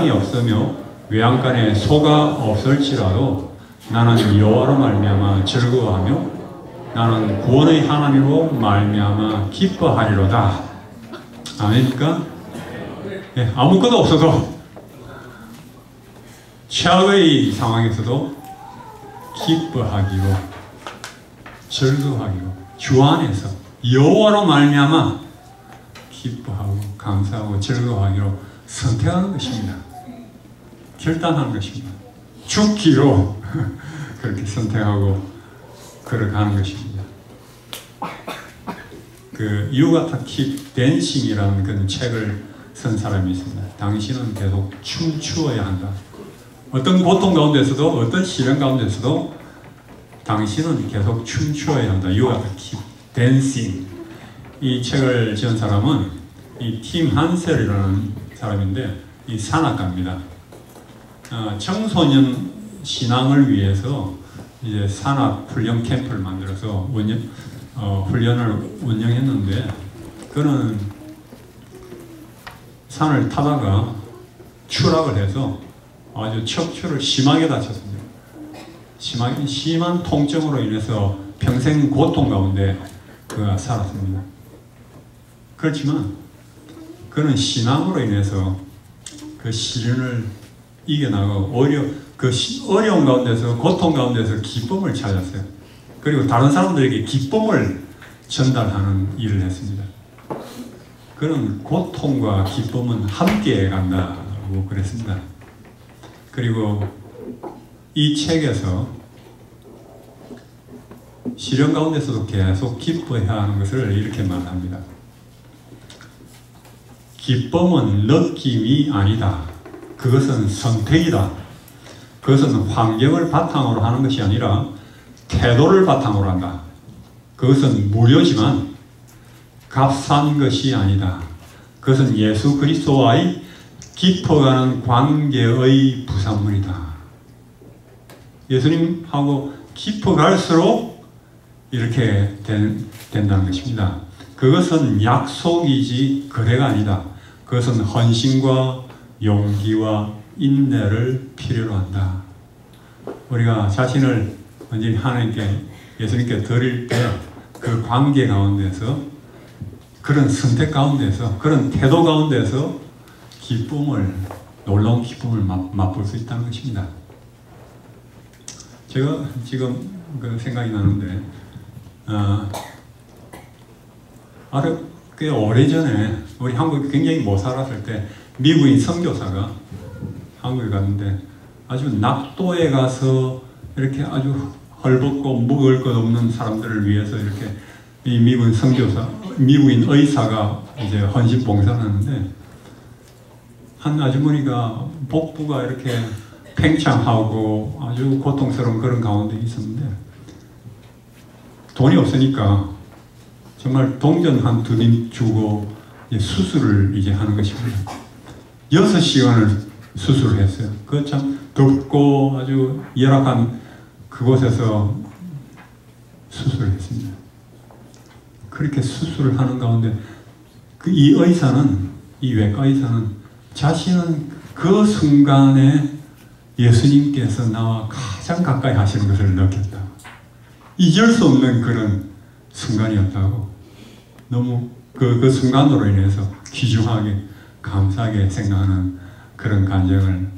없으며 외양간에 소가 없을지라도 나는 여호와로 말미암아 즐거워하며 나는 구원의 하나님으로 말미암아 기뻐하리로다. 아닙니까? 네, 아무것도 없어도 최악의 상황에서도 기뻐하기로 즐거워하기로 주 안에서 여호와로 말미암아 기뻐하고 감사하고 즐거워하기로 선택하는 것입니다. 결단하는 것입니다. 죽기로 그렇게 선택하고 걸어가는 것입니다. 그 You Gotta Keep Dancing이라는 그런 책을 쓴 사람이 있습니다. 당신은 계속 춤추어야 한다. 어떤 고통 가운데서도 어떤 시련 가운데서도 당신은 계속 춤추어야 한다. You Gotta Keep Dancing. 이 책을 지은 사람은 이 팀 한셀이라는 사람인데 이 산악가입니다. 청소년 신앙을 위해서 이제 산악 훈련 캠프를 만들어서 훈련을 운영했는데 그는 산을 타다가 추락을 해서 아주 척추를 심하게 다쳤습니다. 심한 통증으로 인해서 평생 고통 가운데 그가 살았습니다. 그렇지만 그는 신앙으로 인해서 그 시련을 이겨나가고 오히려 그 어려운 가운데서 고통 가운데서 기쁨을 찾았어요. 그리고 다른 사람들에게 기쁨을 전달하는 일을 했습니다. 그는 고통과 기쁨은 함께 간다고 그랬습니다. 그리고 이 책에서 시련 가운데서도 계속 기뻐해야 하는 것을 이렇게 말합니다. 기쁨은 느낌이 아니다. 그것은 선택이다. 그것은 환경을 바탕으로 하는 것이 아니라 태도를 바탕으로 한다. 그것은 무료지만 값싼 것이 아니다. 그것은 예수 그리스도와의 깊어가는 관계의 부산물이다. 예수님하고 깊어갈수록 이렇게 된다는 것입니다. 그것은 약속이지 거래가 아니다. 그것은 헌신과 용기와 인내를 필요로 한다. 우리가 자신을 완전히 하나님께 예수님께 드릴 때 그 관계 가운데서 그런 선택 가운데서 그런 태도 가운데서 기쁨을 놀라운 기쁨을 맛볼 수 있다는 것입니다. 제가 지금 그 생각이 나는데 꽤 오래전에 우리 한국에 굉장히 못 살았을 때 미국인 선교사가 한국에 갔는데 아주 낙도에 가서 이렇게 아주 헐벗고 먹을 것 없는 사람들을 위해서 이렇게 이 미국인 의사가 이제 헌신 봉사를 하는데 한 아주머니가 복부가 이렇게 팽창하고 아주 고통스러운 그런 가운데 있었는데 돈이 없으니까 정말 동전 한 2림 주고 수술을 이제 하는 것입니다. 6시간을 수술을 했어요. 그 참 덥고 아주 열악한 그곳에서 수술을 했습니다. 그렇게 수술을 하는 가운데 이 의사는, 이 외과 의사는 자신은 그 순간에 예수님께서 나와 가장 가까이 하시는 것을 느꼈다. 잊을 수 없는 그런 순간이었다고. 너무 그 순간으로 인해서 귀중하게 감사하게 생각하는 그런 감정을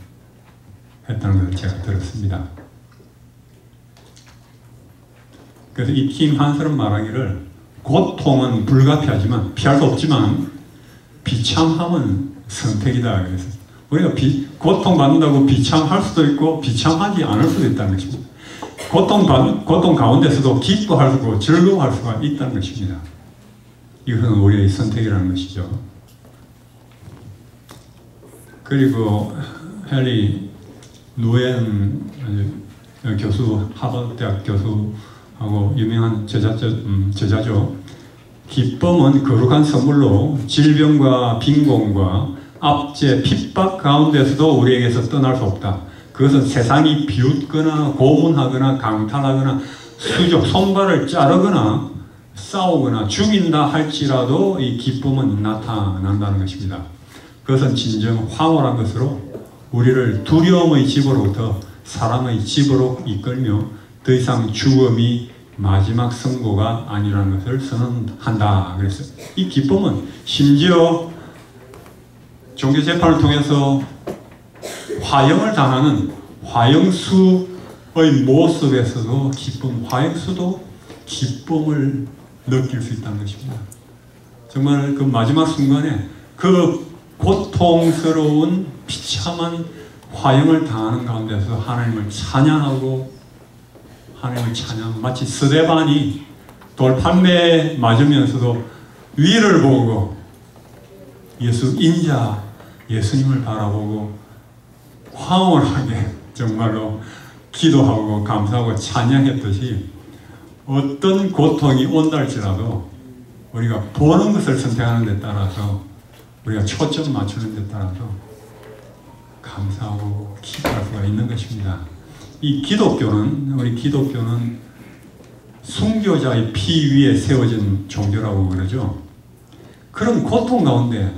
했다는 것을 제가 들었습니다. 그래서 이 팀 한스는 말하기를 고통은 불가피하지만 피할 수 없지만 비참함은 선택이다. 그래서 우리가 고통받는다고 비참할 수도 있고 비참하지 않을 수도 있다는 것입니다. 고통 가운데서도 기뻐하고 즐거워할 수가 있다는 것입니다. 이것은 우리의 선택이라는 것이죠. 그리고 헨리 누엔 교수, 하버드대학 교수하고 유명한 저자죠. 기쁨은 거룩한 선물로 질병과 빈곤과 압제, 핍박 가운데서도 우리에게서 떠날 수 없다. 그것은 세상이 비웃거나 고문하거나 강탈하거나 손발을 자르거나 싸우거나 죽인다 할지라도 이 기쁨은 나타난다는 것입니다. 그것은 진정 황홀한 것으로 우리를 두려움의 집으로부터 사랑의 집으로 이끌며 더 이상 죽음이 마지막 선고가 아니라는 것을 선언한다. 그래서 이 기쁨은 심지어 종교재판을 통해서 화형을 당하는 화형수의 모습에서도 화형수도 기쁨을 느낄 수 있다는 것입니다. 정말 그 마지막 순간에 그 고통스러운 비참한 화형을 당하는 가운데서 하나님을 찬양하고 마치 스데반이 돌판매에 맞으면서도 위를 보고 예수 인자 예수님을 바라보고 황홀하게 정말로 기도하고 감사하고 찬양했듯이 어떤 고통이 온다 할지라도 우리가 보는 것을 선택하는 데 따라서 우리가 초점 맞추는 데 따라서 감사하고 기도할 수가 있는 것입니다. 우리 기독교는 순교자의 피 위에 세워진 종교라고 그러죠. 그런 고통 가운데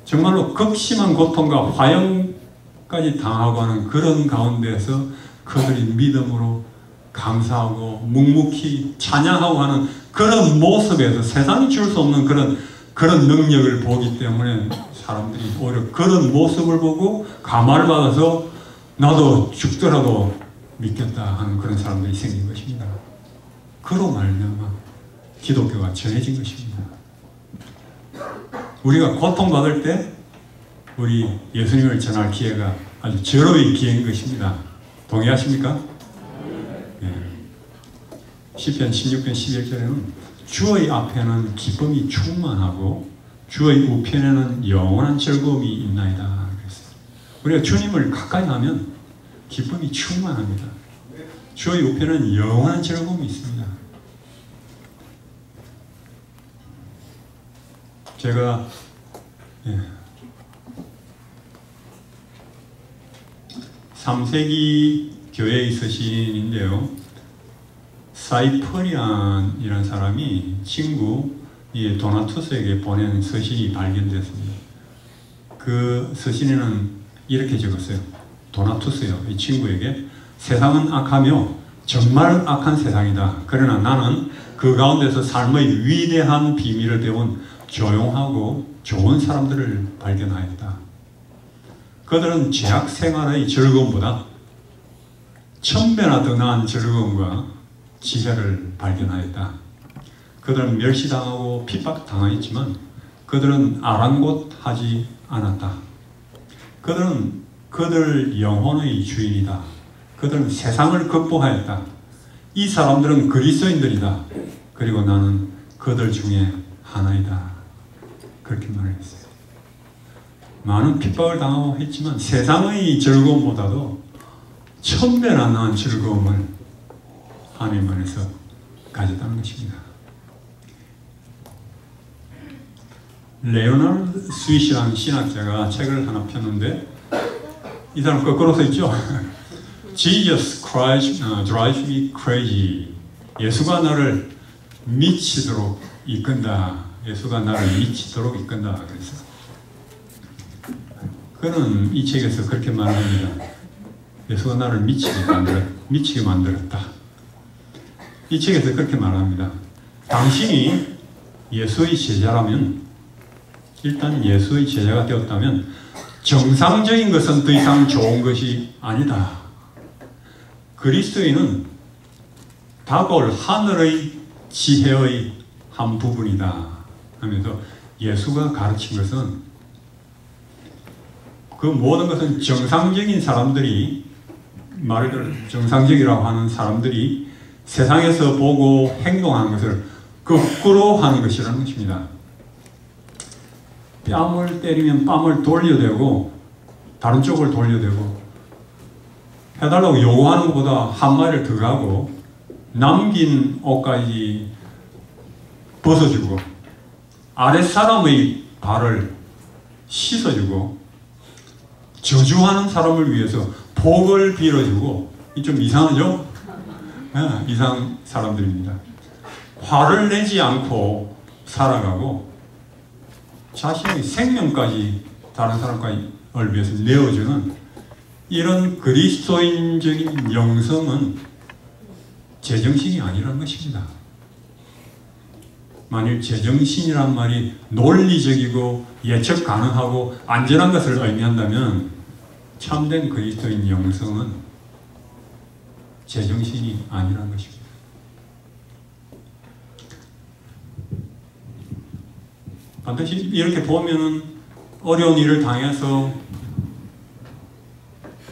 정말로 극심한 고통과 화형까지 당하고 하는 그런 가운데서 그들이 믿음으로 감사하고 묵묵히 찬양하고 하는 그런 모습에서 세상이 줄 수 없는 그런 능력을 보기 때문에 사람들이 오히려 그런 모습을 보고 감화를 받아서 나도 죽더라도 믿겠다 하는 그런 사람들이 생긴 것입니다. 그로 말미암아 기독교가 전해진 것입니다. 우리가 고통받을 때 우리 예수님을 전할 기회가 아주 절호의 기회인 것입니다. 동의하십니까? 네. 시편 16편 11절에는 주의 앞에는 기쁨이 충만하고 주의 우편에는 영원한 즐거움이 있나이다. 그랬어요. 우리가 주님을 가까이 하면 기쁨이 충만합니다. 주의 우편에는 영원한 즐거움이 있습니다. 제가 3세기 교회에 있으신 인데요. 사이퍼리안이라는 사람이 친구 도나투스에게 보낸 서신이 발견됐습니다. 그 서신에는 이렇게 적었어요. 도나투스요. 이 친구에게 세상은 악하며 정말 악한 세상이다. 그러나 나는 그 가운데서 삶의 위대한 비밀을 배운 조용하고 좋은 사람들을 발견하였다. 그들은 죄악 생활의 즐거움보다 1000배나 더 나은 즐거움과 지혜를 발견하였다. 그들은 멸시당하고 핍박당하였지만 그들은 아랑곳하지 않았다. 그들은 그들 영혼의 주인이다. 그들은 세상을 극복하였다. 이 사람들은 그리스도인들이다. 그리고 나는 그들 중에 하나이다. 그렇게 말했어요. 많은 핍박을 당하고 했지만 세상의 즐거움보다도 1000배나 나은 즐거움을 하나님 안에서 가졌다는 것입니다. 레오나르드 스윗이라는 신학자가 책을 하나 폈는데 이 사람 거꾸로 써있죠. Jesus Christ drives me crazy. 예수가 나를 미치도록 이끈다. 예수가 나를 미치도록 이끈다. 그래서 그는 이 책에서 그렇게 말합니다. 예수가 나를 미치게 만들었다. 이 책에서 그렇게 말합니다. 당신이 예수의 제자라면, 일단 예수의 제자가 되었다면 정상적인 것은 더 이상 좋은 것이 아니다. 그리스도인은 다가올 하늘의 지혜의 한 부분이다 하면서 예수가 가르친 것은 그 모든 것은 정상적인 사람들이, 말을 들어 정상적이라고 하는 사람들이 세상에서 보고 행동하는 것을 거꾸로 하는 것이라는 것입니다. 뺨을 때리면 뺨을 돌려대고 다른 쪽을 돌려대고 해달라고 요구하는 것보다 한 마디를 더 가고 남긴 옷까지 벗어주고 아랫사람의 발을 씻어주고 저주하는 사람을 위해서 복을 빌어주고, 좀 이상하죠? 네, 이상한 사람들입니다. 화를 내지 않고 살아가고 자신의 생명까지 다른 사람을 위해서 내어주는 이런 그리스도인적인 영성은 제정신이 아니라는 것입니다. 만일 제정신이란 말이 논리적이고 예측 가능하고 안전한 것을 의미한다면 참된 그리스도인 영성은 제정신이 아니라는 것입니다. 반드시 이렇게 보면은 어려운 일을 당해서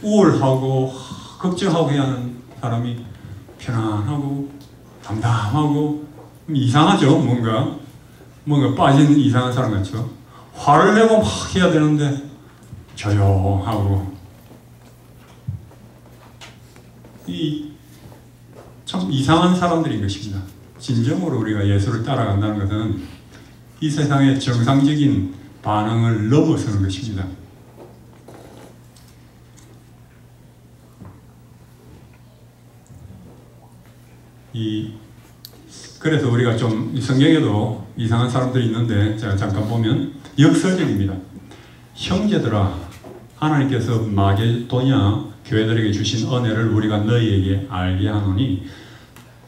우울하고 걱정하고 해야 하는 사람이 편안하고 담담하고 이상하죠. 뭔가 빠진 이상한 사람 같죠. 화를 내고 막 해야 되는데 조용하고 참 이상한 사람들인 것입니다. 진정으로 우리가 예수를 따라간다는 것은 이 세상의 정상적인 반응을 넘어서는 것입니다. 그래서 우리가 좀 성경에도 이상한 사람들이 있는데 제가 잠깐 보면 역설적입니다. 형제들아, 하나님께서 마게도냐 교회들에게 주신 은혜를 우리가 너희에게 알게 하노니,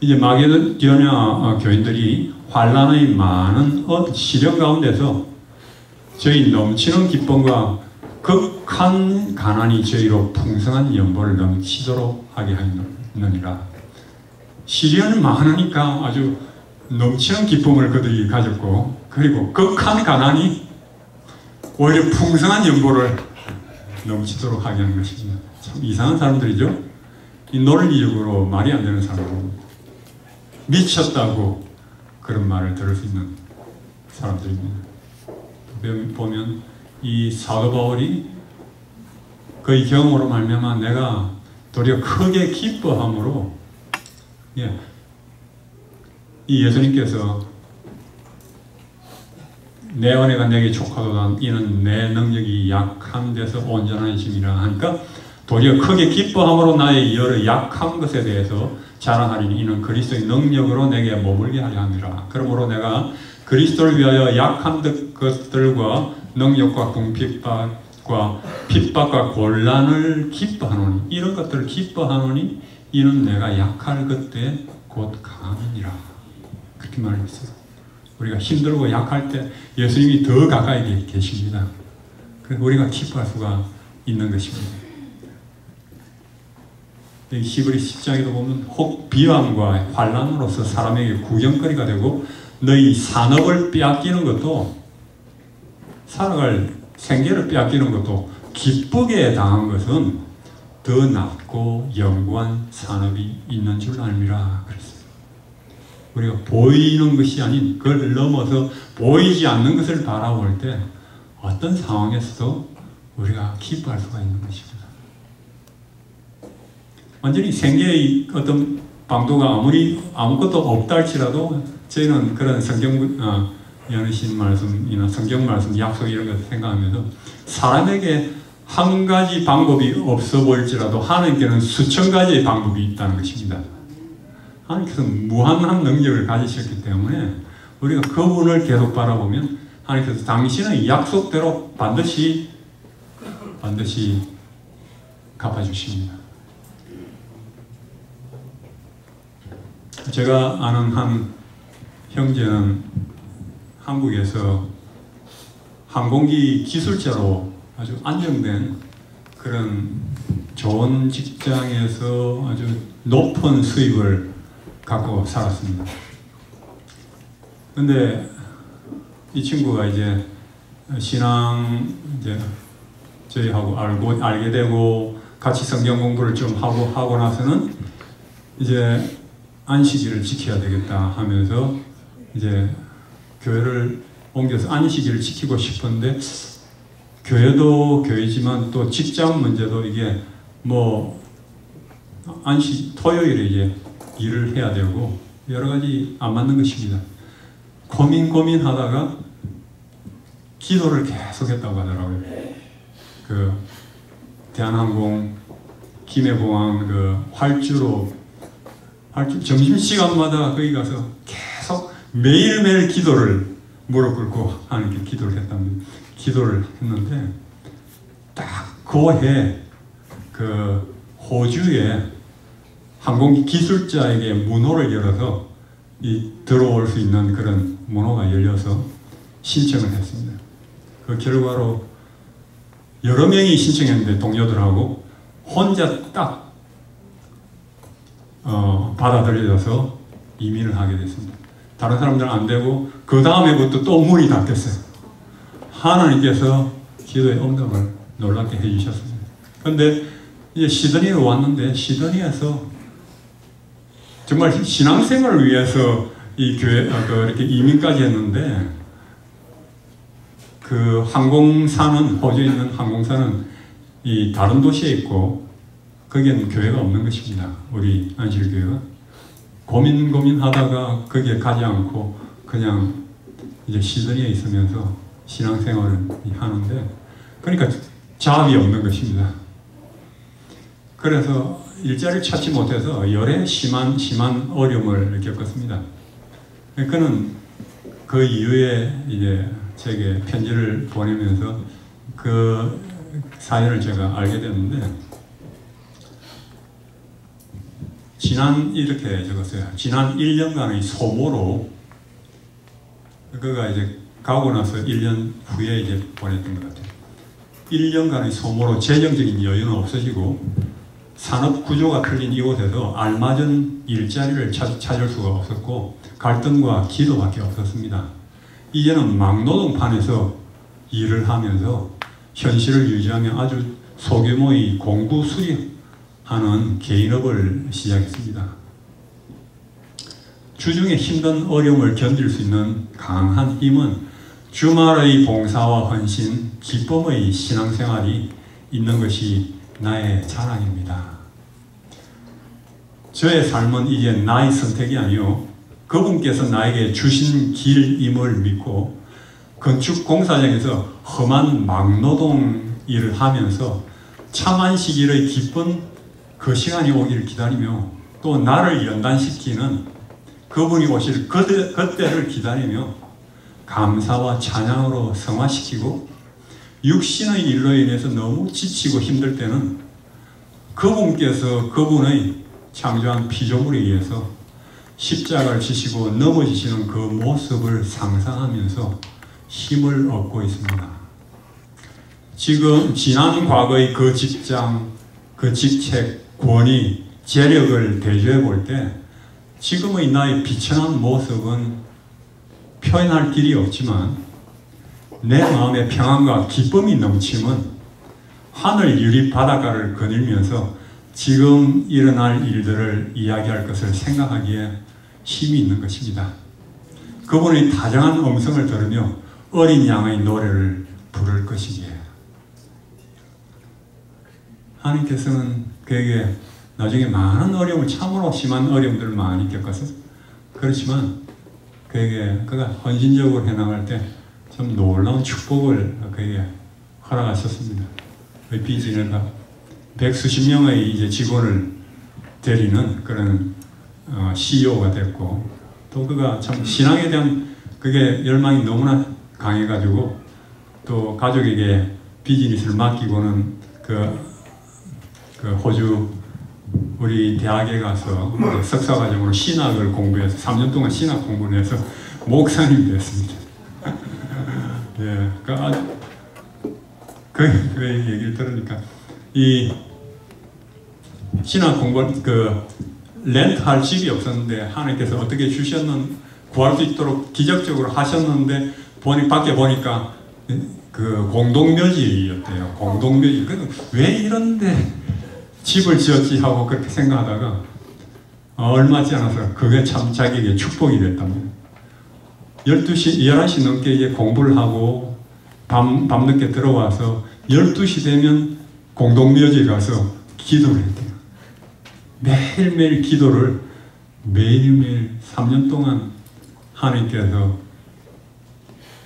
이제 마게도냐 교인들이 환난의 많은 시련 가운데서 저희 넘치는 기쁨과 극한 가난이 저희로 풍성한 연보를 넘치도록 하게 하느니라. 시련이 많으니까 아주 넘치는 기쁨을 그들이 가졌고, 그리고 극한 가난이 오히려 풍성한 연보를 넘치도록 하게 하는 것입니다. 참 이상한 사람들이죠. 이 논리적으로 말이 안 되는 사람들입니다. 미쳤다고 그런 말을 들을 수 있는 사람들입니다. 보면 이 사도 바울이 그의 경험으로 말미암아 내가 도리어 크게 기뻐함으로, 이 예수님께서 내 은혜가 내게 족하도다 이는 내 능력이 약한 데서 온전하심이라 하니까, 도리어 크게 기뻐함으로 나의 여러 약한 것에 대해서 자랑하리니 이는 그리스도의 능력으로 내게 머물게 하려 함이라. 그러므로 내가 그리스도를 위하여 약한 것들과 능력과 궁핍과 핍박과 곤란을 기뻐하노니, 이런 것들을 기뻐하노니 이는 내가 약할 그때 곧 강함이니라. 그렇게 말했어요. 우리가 힘들고 약할 때 예수님이 더 가까이 계십니다. 그래서 우리가 기뻐할 수가 있는 것입니다. 히브리 10장에도 보면 혹 비방과 환난으로서 사람에게 구경거리가 되고 너희 산업을 빼앗기는 것도, 살아갈 생계를 빼앗기는 것도 기쁘게 당한 것은 더 낫고 영구한 산업이 있는 줄 알미라 그랬어요. 우리가 보이는 것이 아닌 그걸 넘어서 보이지 않는 것을 바라볼 때 어떤 상황에서도 우리가 기뻐할 수가 있는 것입니다. 완전히 생계의 어떤 방도가 아무리 아무것도 없다 할지라도 저희는 그런 성경 연신 말씀이나 성경 말씀 약속 이런 것을 생각하면서 사람에게 한 가지 방법이 없어 보일지라도 하나님께는 수천 가지의 방법이 있다는 것입니다. 하나님께서 무한한 능력을 가지셨기 때문에 우리가 그분을 계속 바라보면 하나님께서 당신의 약속대로 반드시 갚아주십니다. 제가 아는 한 형제는 한국에서 항공기 기술자로 아주 안정된 그런 좋은 직장에서 아주 높은 수입을 갖고 살았습니다. 근데 이 친구가 이제 신앙 저희하고 알게 되고 같이 성경 공부를 좀 하고 나서는 이제 안식일을 지켜야 되겠다 하면서 이제 교회를 옮겨서 안식일을 지키고 싶은데, 교회도 교회지만 또 직장 문제도 이게 뭐 토요일에 이제 일을 해야 되고 여러 가지 안 맞는 것입니다. 고민하다가 기도를 계속했다고 하더라고요. 그 대한항공 김해공항 그 활주 점심시간마다 거기 가서 계속 매일매일 기도를 무릎 꿇고 하나님께 기도를 했는데 딱 그 해 그 호주의 항공 기술자에게 문호를 열어서 들어올 수 있는 그런 문호가 열려서 신청을 했습니다. 그 결과로 여러 명이 신청했는데 동료들하고 혼자 딱 받아들여져서 이민을 하게 됐습니다. 다른 사람들은 안 되고 그 다음에부터 또 문이 닫혔어요. 하나님께서 기도의 응답을 놀랍게 해주셨습니다. 그런데 이제 시드니로 왔는데 시드니에서 정말 신앙생활을 위해서 이 교회 이렇게 이민까지 했는데 그 항공사는 호주에 있는 항공사는 이 다른 도시에 있고 거기에는 교회가 없는 것입니다. 우리 안실교회가 고민하다가 거기에 가지 않고 그냥 이제 시드니에 있으면서 신앙생활을 하는데 그러니까 잡이 없는 것입니다. 그래서 일자리를 찾지 못해서 열에 심한 어려움을 겪었습니다. 그는 그 이후에 이제 제게 편지를 보내면서 그 사연을 제가 알게 됐는데 이렇게 적었어요. 지난 1년간의 소모로 그가 이제 가고 나서 1년 후에 이제 보냈던 것 같아요. 1년간의 소모로 재정적인 여유는 없어지고 산업 구조가 틀린 이곳에서 알맞은 일자리를 찾을 수가 없었고 갈등과 기도밖에 없었습니다. 이제는 막노동판에서 일을 하면서 현실을 유지하며 아주 소규모의 공구 수리하는 개인업을 시작했습니다. 주중에 힘든 어려움을 견딜 수 있는 강한 힘은 주말의 봉사와 헌신, 기쁨의 신앙생활이 있는 것이 나의 자랑입니다. 저의 삶은 이제 나의 선택이 아니요 그분께서 나에게 주신 길임을 믿고 건축 공사장에서 험한 막노동 일을 하면서 참안식일의 기쁜 그 시간이 오기를 기다리며 또 나를 연단시키는 그분이 오실 그때를 기다리며 감사와 찬양으로 성화시키고 육신의 일로 인해서 너무 지치고 힘들 때는 그분께서 그분의 창조한 피조물에 의해서 십자가를 지시고 넘어지시는 그 모습을 상상하면서 힘을 얻고 있습니다. 지금 지난 과거의 그 직장, 그 직책, 권위, 재력을 대조해 볼 때 지금의 나의 비천한 모습은 표현할 길이 없지만 내 마음의 평안과 기쁨이 넘침은 하늘 유리 바닷가를 거닐면서 지금 일어날 일들을 이야기할 것을 생각하기에 힘이 있는 것입니다. 그분의 다정한 음성을 들으며 어린 양의 노래를 부를 것이기에 하나님께서는 그에게 나중에 많은 어려움을 참으로 심한 어려움들을 많이 겪었어요. 그렇지만 그에게 그가 헌신적으로 해나갈 때 좀 놀라운 축복을 그에게 허락하셨습니다. 그 비즈니스가 백수십 명의 이제 직원을 데리는 그런 CEO가 됐고 또 그가 참 신앙에 대한 그게 열망이 너무나 강해가지고 또 가족에게 비즈니스를 맡기고는 그 호주 우리 대학에 가서 석사과정으로 신학을 공부해서 3년 동안 신학 공부를 해서 목사님이 됐습니다. 예, 그 얘기를 들으니까 이 신학 공부 렌트할 집이 없었는데 하나님께서 어떻게 구할 수 있도록 기적적으로 하셨는데 밖에 보니까 그 공동묘지였대요. 공동묘지. 왜 이런데 집을 지었지 하고 그렇게 생각하다가 얼마 지 않아서 그게 참 자기에게 축복이 됐답니다. 11시 넘게 이제 공부를 하고 밤늦게 들어와서 12시 되면 공동묘지에 가서 기도를 했대요. 매일매일 기도를 매일매일 3년 동안 하나님께서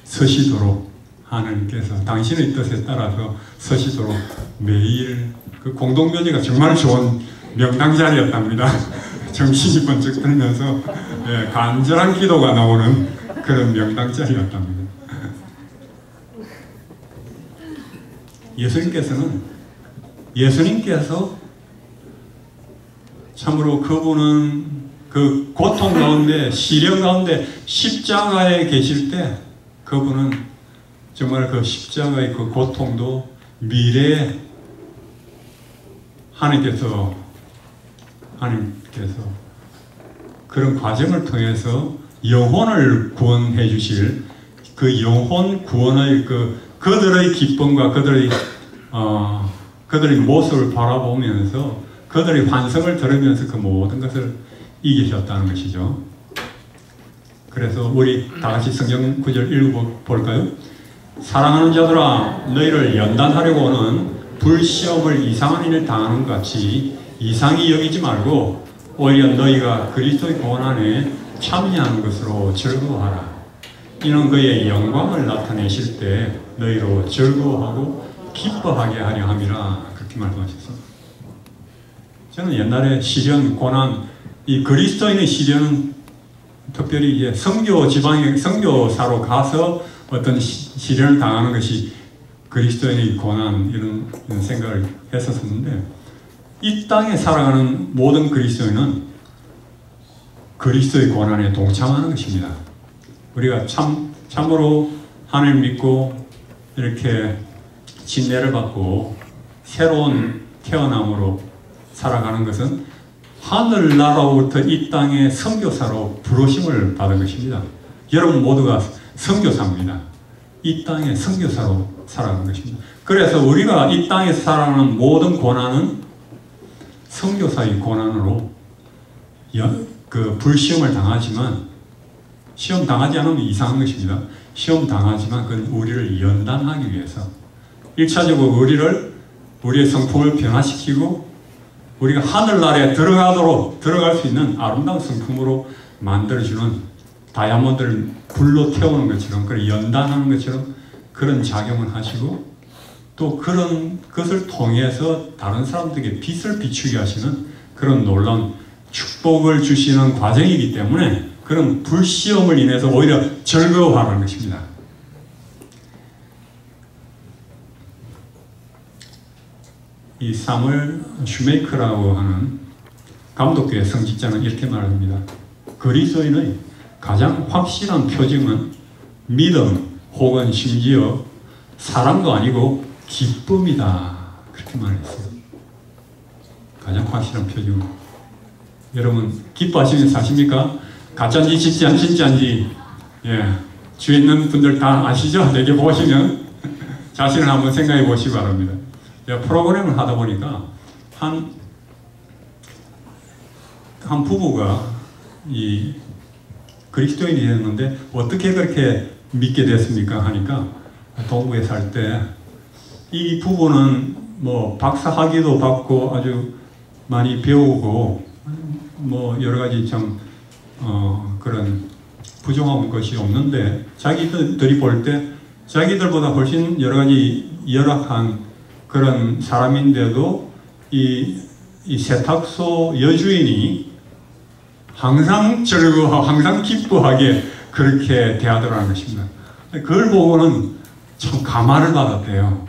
서시도록 하나님께서 당신의 뜻에 따라서 서시도록 매일 그 공동묘지가 정말 좋은 명당 자리였답니다. 정신이 번쩍 들면서 간절한 기도가 나오는 그런 명당 자리였답니다. 예수님께서는 예수님께서 참으로 그분은 그 고통 가운데, 시련 가운데 십자가에 계실 때 그분은 정말 그 십자가의 그 고통도 미래에 하나님께서 그런 과정을 통해서 영혼을 구원해 주실 그 영혼 구원의 그들의 기쁨과 그들의 모습을 바라보면서 그들의 환성을 들으면서 그 모든 것을 이기셨다는 것이죠. 그래서 우리 다 같이 성경 구절 읽어볼까요? 사랑하는 자들아, 너희를 연단하려고는 불시험을 이상한 일을 당하는 것 같이 이상히 여기지 말고 오히려 너희가 그리스도의 고난에 참여하는 것으로 즐거워하라. 이는 그의 영광을 나타내실 때 너희로 즐거워하고 기뻐하게 하려 함이라. 그렇게 말씀하셨습니다. 저는 옛날에 시련, 고난, 이 그리스도인의 시련은 특별히 이제 선교 지방에 선교사로 가서 어떤 시련을 당하는 것이 그리스도인의 고난 이런 생각을 했었는데, 이 땅에 살아가는 모든 그리스도인은 그리스도의 고난에 동참하는 것입니다. 우리가 참으로 하나님 믿고 이렇게 진례를 받고 새로운 태어남으로 살아가는 것은 하늘나라로부터 이 땅의 선교사로 부르심을 받은 것입니다. 여러분 모두가 선교사입니다. 이 땅의 선교사로 살아가는 것입니다. 그래서 우리가 이 땅에서 살아가는 모든 고난은 선교사의 고난으로 불시험을 당하지만, 시험 당하지 않으면 이상한 것입니다. 시험 당하지만 그건 우리를 연단하기 위해서 1차적으로 우리의 성품을 변화시키고 우리가 하늘나라에 들어갈 수 있는 아름다운 성품으로 만들어주는, 다이아몬드를 불로 태우는 것처럼, 그런 연단하는 것처럼 그런 작용을 하시고, 또 그런 것을 통해서 다른 사람들에게 빛을 비추게 하시는 그런 놀라운 축복을 주시는 과정이기 때문에 그런 불시험을 인해서 오히려 즐거워하는 것입니다. 이 사무엘 슈메이커라고 하는 감독교회 성직자는 이렇게 말합니다. 그리스도인의 가장 확실한 표징은 믿음 혹은 심지어 사랑도 아니고 기쁨이다. 그렇게 말했어요. 가장 확실한 표징은. 여러분 기뻐하시면서 사십니까? 가짜인지 진짜인지 주위에 있는 분들 다 아시죠? 내게 보시면 자신을 한번 생각해 보시기 바랍니다. 제가 프로그램을 하다 보니까 한 부부가 이 그리스도인이 됐는데 어떻게 그렇게 믿게 됐습니까? 하니까 동부에 살 때 이 부부는 뭐 박사학위도 받고 아주 많이 배우고 뭐 여러 가지 좀 그런 부정한 것이 없는데, 자기들이 볼 때 자기들보다 훨씬 여러 가지 열악한 그런 사람인데도 이 세탁소 여주인이 항상 즐거워하고 항상 기뻐하게 그렇게 대하더라는 것입니다. 그걸 보고는 참 감화를 받았대요.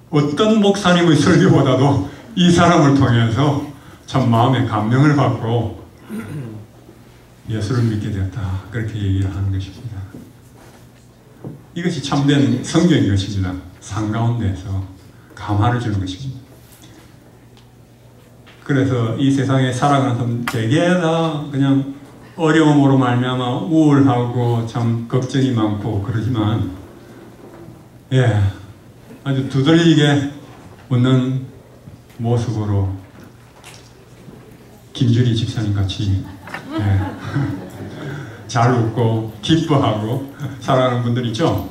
어떤 목사님의 설교보다도 이 사람을 통해서 참 마음에 감명을 받고 예수를 믿게 되었다. 그렇게 얘기를 하는 것입니다. 이것이 참된 성경인 것입니다. 산 가운데서 감화를 주는 것입니다. 그래서 이 세상에 살아가는 사람 대개 다 그냥 어려움으로 말미암아 우울하고 참 걱정이 많고 그러지만, 아주 두드러지게 웃는 모습으로 김주리 집사님 같이 잘 웃고 기뻐하고 살아가는 분들 있죠.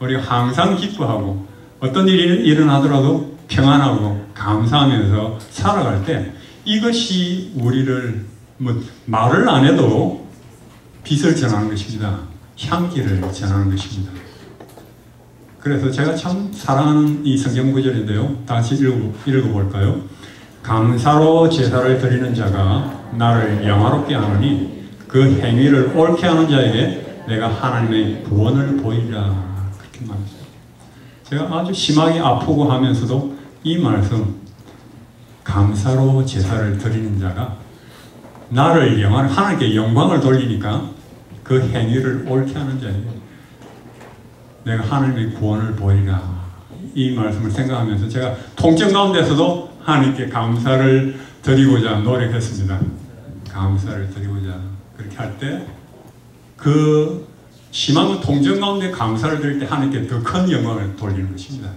우리가 항상 기뻐하고 어떤 일이 일어나더라도 평안하고 감사하면서 살아갈 때 이것이 우리를 말을 안 해도 빛을 전하는 것입니다. 향기를 전하는 것입니다. 그래서 제가 참 사랑하는 이 성경 구절인데요. 다시 읽어볼까요? 감사로 제사를 드리는 자가 나를 영화롭게 하느니 그 행위를 옳게 하는 자에게 내가 하나님의 구원을 보이리라. 그렇게 말했어요. 제가 아주 심하게 아프고 하면서도 이 말씀, 감사로 제사를 드리는 자가 나를 하나님께 영광을 돌리니까 그 행위를 옳게 하는 자예요. 내가 하나님의 구원을 보이라. 이 말씀을 생각하면서 제가 통증 가운데서도 하나님께 감사를 드리고자 노력했습니다. 감사를 드리고자 그렇게 할 때 그 심한 통증 가운데 감사를 드릴 때 하나님께 더 큰 영광을 돌리는 것입니다.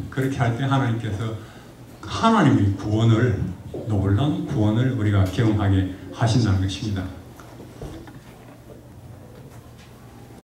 그렇게 할 때 하나님께서 하나님의 구원을, 놀라운 구원을 우리가 경험하게 하신다는 것입니다.